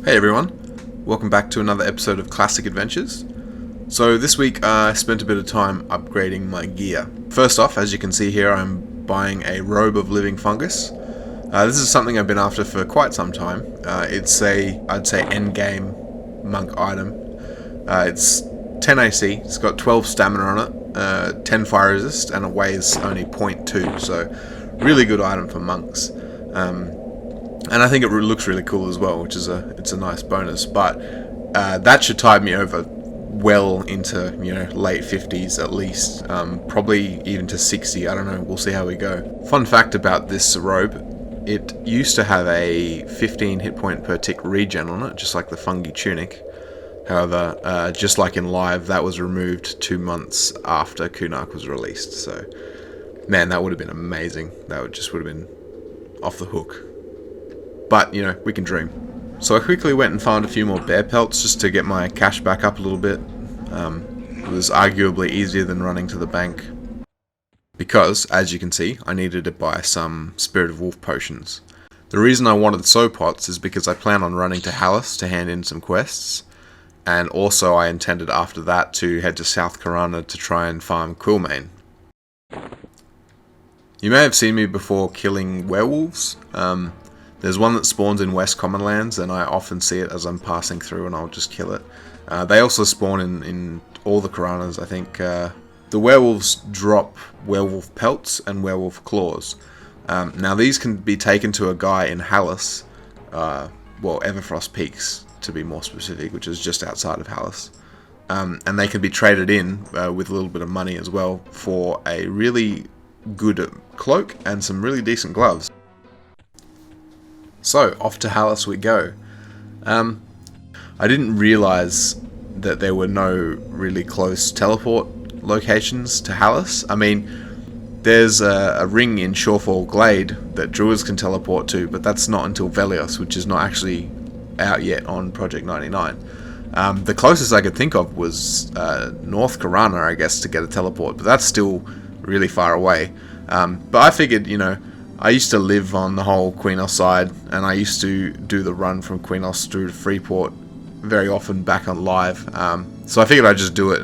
Hey everyone, welcome back to another episode of Classic Adventures. So this week I spent a bit of time upgrading my gear. First off, as you can see here, I'm buying a robe of living fungus. This is something I've been after for quite some time. It's I'd say endgame monk item. It's 10 AC, it's got 12 stamina on it, 10 fire resist, and it weighs only 0.2, so really good item for monks. And I think it looks really cool as well, which is it's a nice bonus. But that should tide me over well into late 50s at least, probably even to 60. I don't know. We'll see how we go. Fun fact about this robe: it used to have a 15 hit point per tick regen on it, just like the fungi tunic. However, just like in live, that was removed 2 months after Qeynos was released. So, man, that would have been amazing. That would have been off the hook. But, we can dream. So I quickly went and found a few more bear pelts just to get my cash back up a little bit. It was arguably easier than running to the bank. Because, as you can see, I needed to buy some Spirit of Wolf potions. The reason I wanted sow pots is because I plan on running to Halas to hand in some quests. And also I intended after that to head to South Karana to try and farm Quillmane. You may have seen me before killing werewolves. There's one that spawns in West Commonlands, and I often see it as I'm passing through, and I'll just kill it. They also spawn in all the Karanas, I think. The werewolves drop werewolf pelts and werewolf claws. Now these can be taken to a guy in Halas, Everfrost Peaks to be more specific, which is just outside of Halas. And they can be traded in with a little bit of money as well for a really good cloak and some really decent gloves. So, off to Halas we go. I didn't realise that there were no really close teleport locations to Halas. I mean, there's a ring in Shorefall Glade that druids can teleport to, but that's not until Velios, which is not actually out yet on Project 99. The closest I could think of was North Karana, I guess, to get a teleport, but that's still really far away. But I figured, I used to live on the whole Qeynos side, and I used to do the run from Qeynos through to Freeport very often back on live. So I figured I'd just do it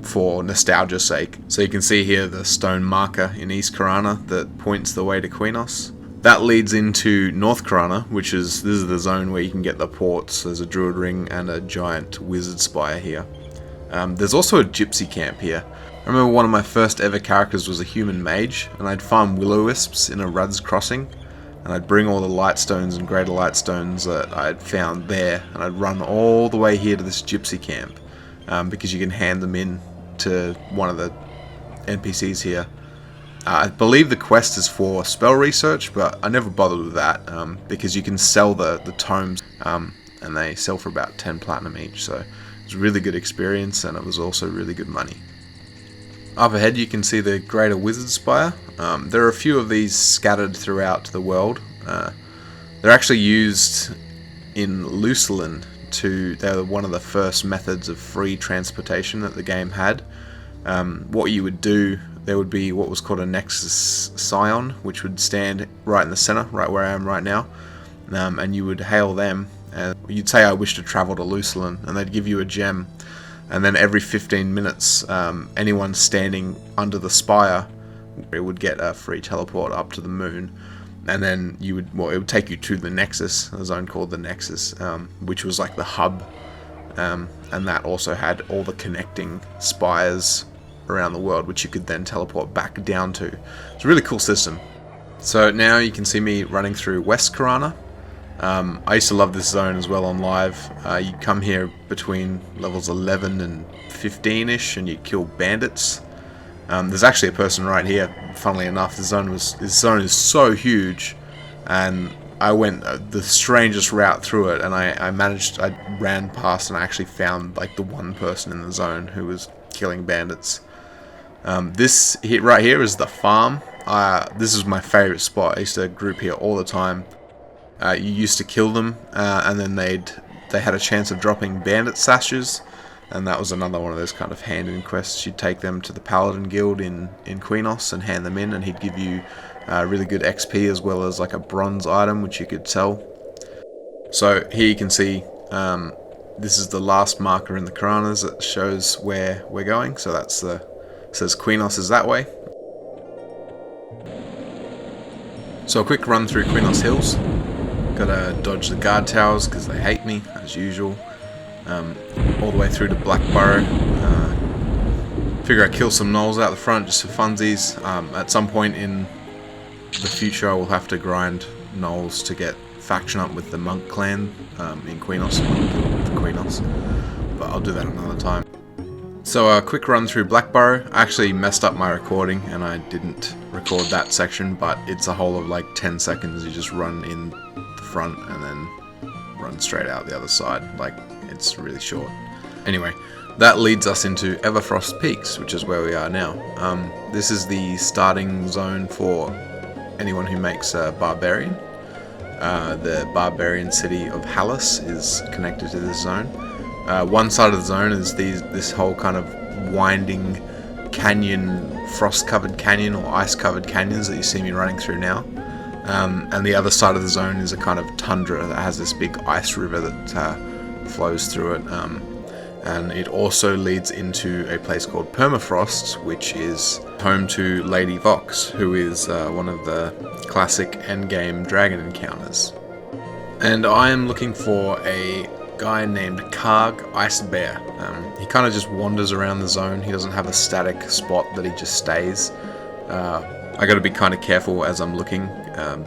for nostalgia's sake. So you can see here the stone marker in East Karana that points the way to Qeynos. That leads into North Karana, this is the zone where you can get the ports. There's a druid ring and a giant wizard spire here. There's also a gypsy camp here. I remember one of my first ever characters was a human mage, and I'd farm will-o-wisps in a Rudd's crossing, and I'd bring all the lightstones and greater lightstones that I'd found there, and I'd run all the way here to this gypsy camp, because you can hand them in to one of the NPCs here. I believe the quest is for spell research, but I never bothered with that, because you can sell the tomes, and they sell for about 10 platinum each, so it was a really good experience, and it was also really good money. Up ahead you can see the Greater Wizard Spire. There are a few of these scattered throughout the world. They're actually used in Lucilin they're one of the first methods of free transportation that the game had. What you would do, there would be what was called a Nexus Scion, which would stand right in the center, right where I am right now, and you would hail them, and you'd say I wish to travel to Lucilin, and they'd give you a gem. And then every 15 minutes, anyone standing under the spire would get a free teleport up to the moon. And then it would take you to the Nexus, a zone called the Nexus, which was like the hub. And that also had all the connecting spires around the world, which you could then teleport back down to. It's a really cool system. So now you can see me running through West Karana. I used to love this zone as well on live. You come here between levels 11 and 15ish and you kill bandits. There's actually a person right here, funnily enough. This zone is so huge, and I went the strangest route through it, and I ran past and I actually found like the one person in the zone who was killing bandits. This right here is the farm. This is my favorite spot. I used to group here all the time. You used to kill them, and then they had a chance of dropping bandit sashes, and that was another one of those kind of hand-in quests. You'd take them to the Paladin Guild in Qeynos and hand them in, and he'd give you really good XP as well as like a bronze item which you could sell. So here you can see This is the last marker in the Qeynos that shows where we're going. So that's says Qeynos is that way. So a quick run through Qeynos Hills. Gotta dodge the guard towers because they hate me, as usual. All the way through to Blackburrow. Figure I'd kill some gnolls out the front just for funsies. At some point in the future I will have to grind gnolls to get faction up with the monk clan in Qeynos, but I'll do that another time. So a quick run through Blackburrow. I actually messed up my recording and I didn't record that section, but it's a whole of like 10 seconds. You just run in the front and then run straight out the other side. Like, it's really short. Anyway, that leads us into Everfrost Peaks, which is where we are now. This is the starting zone for anyone who makes a barbarian. The barbarian city of Halas is connected to this zone. One side of the zone is this whole kind of winding canyon, frost-covered canyon or ice-covered canyons that you see me running through now. And the other side of the zone is a kind of tundra that has this big ice river that flows through it. And it also leads into a place called Permafrost, which is home to Lady Vox, who is one of the classic endgame dragon encounters. And I am looking for a guy named Karg Ice Bear. He kind of just wanders around the zone. He doesn't have a static spot that he just stays. I got to be kind of careful as I'm looking,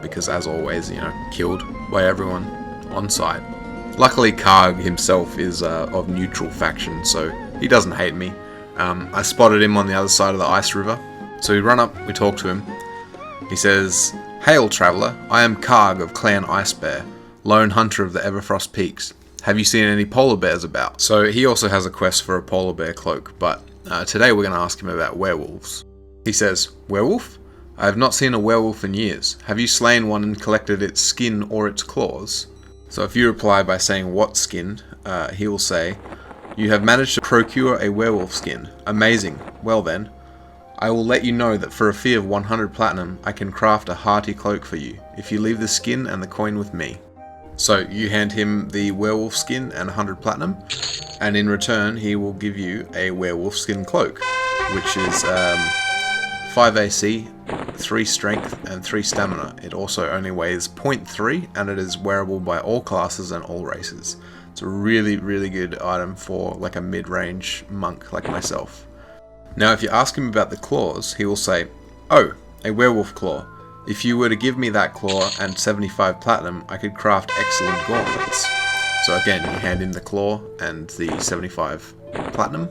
because as always, killed by everyone on sight. Luckily, Karg himself is of neutral faction, so he doesn't hate me. I spotted him on the other side of the ice river, so we run up, we talk to him. He says, "Hail, traveller, I am Karg of Clan Ice Bear, lone hunter of the Everfrost Peaks. Have you seen any polar bears about?" So he also has a quest for a polar bear cloak, but today we're going to ask him about werewolves. He says, "Werewolf? I have not seen a werewolf in years. Have you slain one and collected its skin or its claws?" So if you reply by saying what skin, he will say, "You have managed to procure a werewolf skin. Amazing. Well then, I will let you know that for a fee of 100 platinum, I can craft a hearty cloak for you, if you leave the skin and the coin with me." So you hand him the werewolf skin and 100 platinum, and in return he will give you a werewolf skin cloak, which is 5 AC, 3 strength, and 3 stamina. It also only weighs 0.3, and it is wearable by all classes and all races. It's a really, really good item for like a mid-range monk like myself. Now if you ask him about the claws, he will say, "Oh, a werewolf claw. If you were to give me that claw and 75 platinum, I could craft excellent gauntlets." So again, you hand him the claw and the 75 platinum,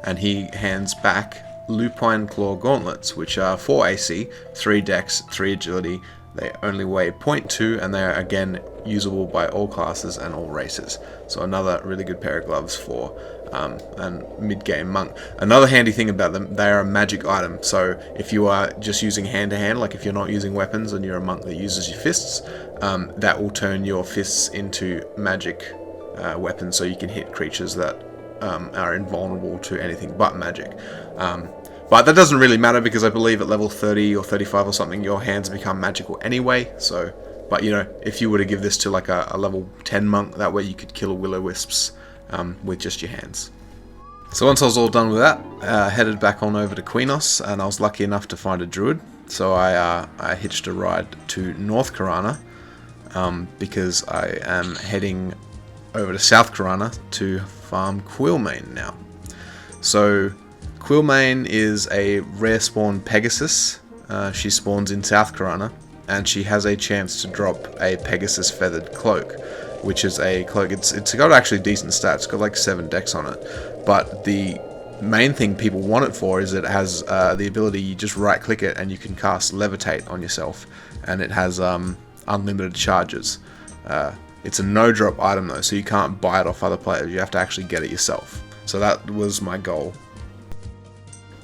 and he hands back lupine claw gauntlets, which are 4 AC, 3 dex, 3 agility. They only weigh 0.2, and they are again usable by all classes and all races. So another really good pair of gloves for a mid-game monk. Another handy thing about them, they are a magic item. So if you are just using hand-to-hand, like if you're not using weapons and you're a monk that uses your fists, that will turn your fists into magic weapons, so you can hit creatures that are invulnerable to anything but magic. But that doesn't really matter, because I believe at level 30 or 35 or something, your hands become magical anyway. So, but if you were to give this to like a level 10 monk, that way you could kill will-o-wisps with just your hands. So once I was all done with that, headed back on over to Qeynos, and I was lucky enough to find a druid. So I hitched a ride to North Qeynos, because I am heading over to South Qeynos to farm Quillmane now. So Quillmane is a rare spawn Pegasus. She spawns in South Qeynos, and she has a chance to drop a Pegasus feathered cloak, which is a cloak. It's got actually decent stats. It's got like 7 dex on it. But the main thing people want it for is it has the ability, you just right click it and you can cast levitate on yourself, and it has unlimited charges. It's a no drop item though, so you can't buy it off other players. You have to actually get it yourself. So that was my goal.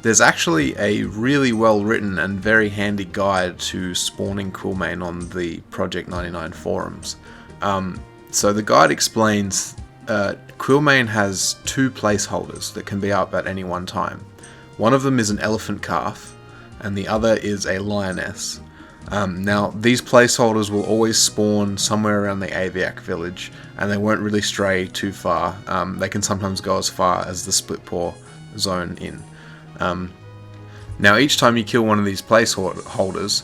There's actually a really well written and very handy guide to spawning Quillmane on the Project 99 forums. So the guide explains Quillmane has 2 placeholders that can be up at any one time. One of them is an elephant calf, and the other is a lioness. Now, these placeholders will always spawn somewhere around the Aviac village, and they won't really stray too far. They can sometimes go as far as the Split Paw zone in. Now, each time you kill one of these placeholders,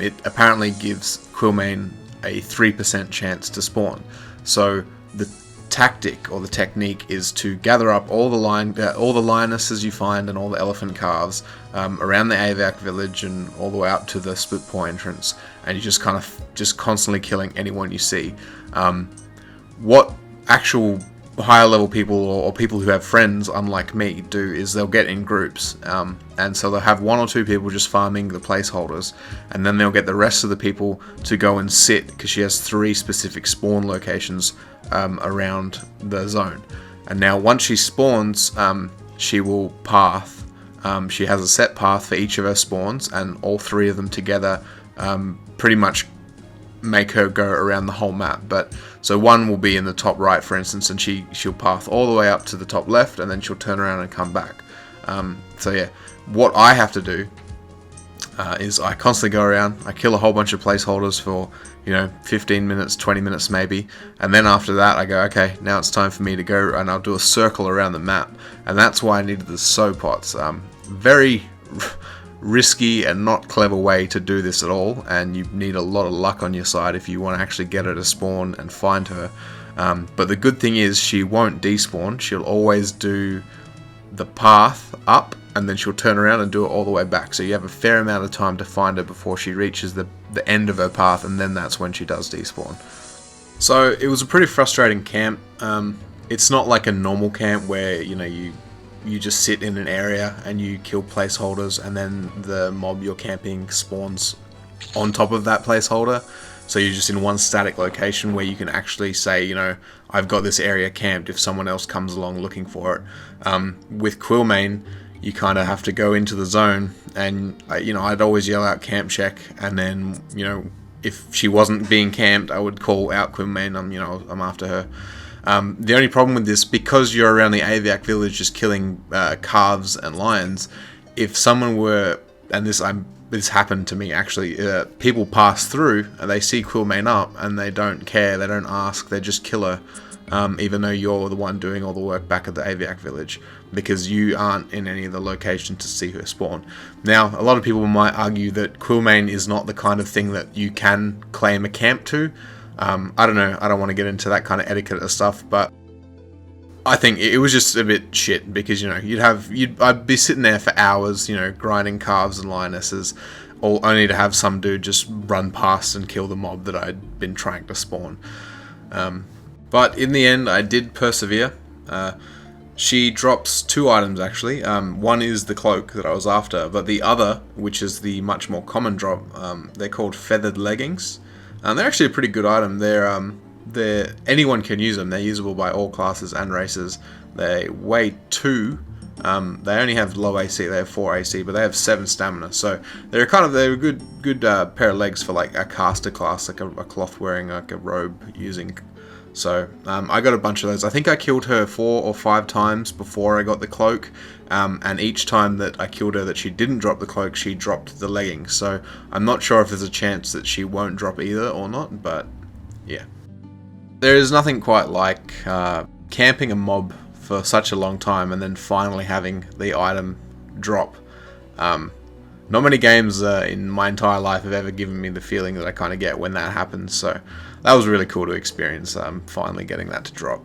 it apparently gives Quillmane a 3% chance to spawn. So the tactic or the technique is to gather up all the lionesses you find and all the elephant calves around the Aviac village and all the way up to the Split Paw entrance, and you just constantly killing anyone you see. What actual higher level people or people who have friends, unlike me, do is they'll get in groups, and so they'll have 1 or 2 people just farming the placeholders, and then they'll get the rest of the people to go and sit, because she has 3 specific spawn locations around the zone. And now once she spawns, she will path. She has a set path for each of her spawns, and all 3 of them together pretty much make her go around the whole map. But so one will be in the top right, for instance, and she'll path all the way up to the top left, and then she'll turn around and come back. So yeah, what I have to do is I constantly go around, I kill a whole bunch of placeholders for 15 minutes, 20 minutes maybe, and then after that I go, okay, now it's time for me to go, and I'll do a circle around the map. And that's why I needed the sow pots. Very risky and not clever way to do this at all, and you need a lot of luck on your side if you want to actually get her to spawn and find her. But the good thing is she won't despawn. She'll always do the path up, and then she'll turn around and do it all the way back, so you have a fair amount of time to find her before she reaches the end of her path, and then that's when she does despawn. So it was a pretty frustrating camp. It's not like a normal camp where you just sit in an area and you kill placeholders, and then the mob you're camping spawns on top of that placeholder. So you're just in one static location where you can actually say, I've got this area camped if someone else comes along looking for it. With Quillmane, you kind of have to go into the zone, and I'd always yell out camp check, and then if she wasn't being camped, I would call out Quillmane. I'm after her. The only problem with this, because you're around the Aviac village just killing calves and lions, if someone were, and this happened to me actually, people pass through and they see Quillmane up and they don't care, they don't ask, they just kill her, even though you're the one doing all the work back at the Aviac village, because you aren't in any of the locations to see her spawn. Now, a lot of people might argue that Quillmane is not the kind of thing that you can claim a camp to. I don't know, I don't want to get into that kind of etiquette and stuff, but I think it was just a bit shit, because I'd be sitting there for hours, grinding calves and lionesses, all only to have some dude just run past and kill the mob that I'd been trying to spawn. But in the end, I did persevere. She drops 2 items actually. One is the cloak that I was after, but the other, which is the much more common drop, they're called feathered leggings. They're actually a pretty good item. They're anyone can use them. They're usable by all classes and races. They weigh 2. They only have low AC. They have 4 AC, but they have 7 stamina. So they're a good pair of legs for like a caster class, like a cloth wearing, like a robe using. So I got a bunch of those. I think I killed her 4 or 5 times before I got the cloak, and each time that I killed her that she didn't drop the cloak, she dropped the leggings. So I'm not sure if there's a chance that she won't drop either or not, but yeah. There is nothing quite like camping a mob for such a long time and then finally having the item drop. Not many games in my entire life have ever given me the feeling that I kind of get when that happens, so that was really cool to experience, finally getting that to drop.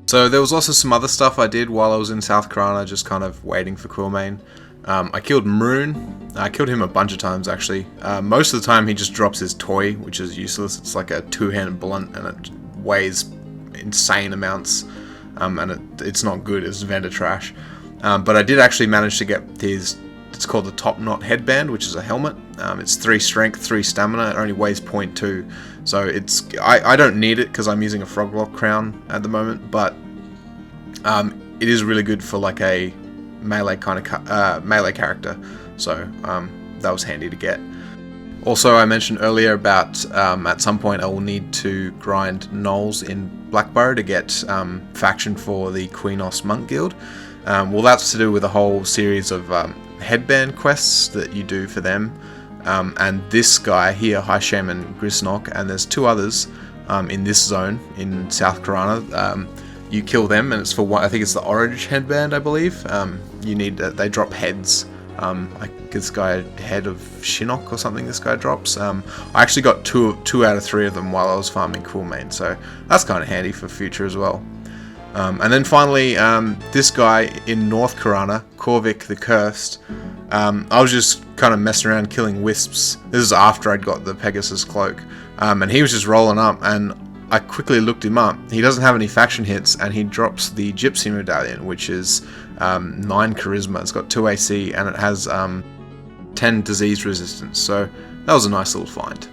So there was also some other stuff I did while I was in South Karana, just kind of waiting for Quillmane. I killed Maroon. I killed him a bunch of times actually. Most of the time he just drops his toy, which is useless. It's like a 2-handed blunt and it weighs insane amounts, and it's not good. It's vendor trash. But I did actually manage to get his, it's called the Top Knot headband, which is a helmet. It's 3 strength, 3 stamina. It only weighs 0.2, so I don't need it because I'm using a Froglock crown at the moment. But it is really good for like a melee kind of melee character, so that was handy to get. Also, I mentioned earlier about at some point I will need to grind gnolls in Blackburrow to get faction for the Qeynos monk guild. Well, that's to do with a whole series of headband quests that you do for them. And this guy here, High Shaman Grisnock, and there's 2 others in this zone in South Karana. You kill them, and it's for one. I think it's the Orange Headband, I believe. You need they drop heads. Like this guy, head of Shinnok or something. This guy drops. I actually got two out of 3 of them while I was farming Quillmane, so that's kind of handy for future as well. And then finally, this guy in North Karana, Korvik the Cursed. I was just kind of messing around killing wisps. This is after I'd got the Pegasus cloak, and he was just rolling up, and I quickly looked him up. He doesn't have any faction hits, and he drops the Gypsy Medallion, which is 9 Charisma. It's got 2 AC, and it has 10 Disease Resistance, so that was a nice little find.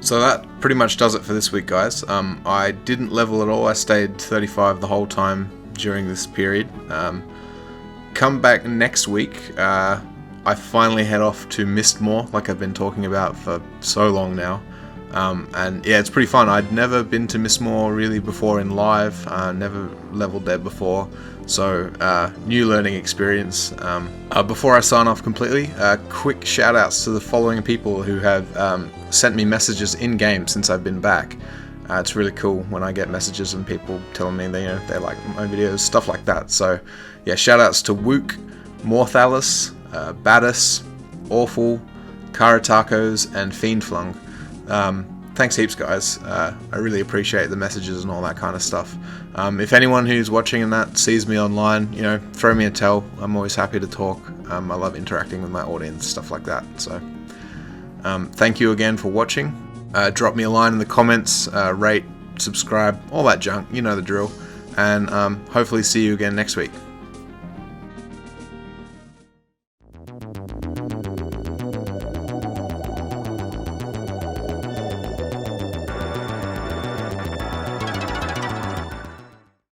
So that pretty much does it for this week, guys. I didn't level at all. I stayed 35 the whole time during this period. Come back next week. I finally head off to Mistmore, like I've been talking about for so long now. And yeah, it's pretty fun. I'd never been to Mistmore really before in live, never leveled there before, so new learning experience. Before I sign off completely, quick shout outs to the following people who have sent me messages in game since I've been back. It's really cool when I get messages and people telling me they like my videos, stuff like that. So yeah, shout outs to Wook, Morthalis, Baddis, Awful, Karatakos, and Fiendflung. Thanks heaps, guys. I really appreciate the messages and all that kind of stuff. If anyone who's watching and that sees me online, throw me a tell. I'm always happy to talk. I love interacting with my audience, stuff like that. So thank you again for watching. Drop me a line in the comments, rate, subscribe, all that junk, you know the drill. And hopefully see you again next week.